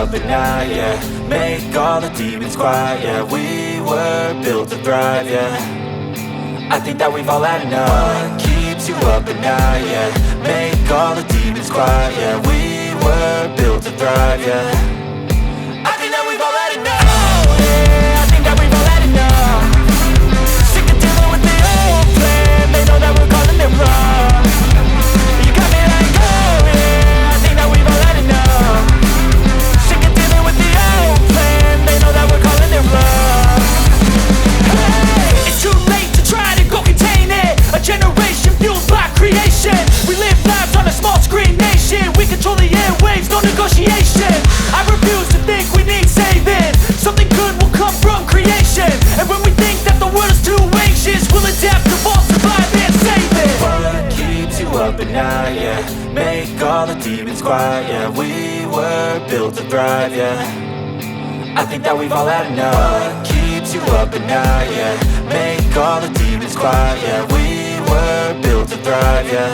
up at night, yeah. Make all the demons quiet, yeah. We were built to thrive, yeah. I think that we've all had enough. What keeps you up at night, yeah. Make all the demons quiet, yeah. We were built to thrive, yeah. I think that we've all had enough. Oh yeah, I think that we've all had enough. Sick of dealing with the old plan. They know that we're calling it wrong. You got me like, oh yeah, I think that we've all had enough. Sick of dealing with the old plan. They know that we're calling it wrong. Hey, it's too late to try to go contain it. A generation fueled by creation. We live lives on a small screen nation. We control the airwaves, no negotiation. I refuse to think we need saving. Something good will come from creation. And when we think that the world is too anxious, we'll adapt, evolve, survive and save it. What keeps you up at night, yeah. Make all the demons quiet, yeah. We were built to thrive, yeah. I think that we've all had enough. What keeps you up at night, yeah. Make all the demons quiet, yeah. We were built to thrive, yeah.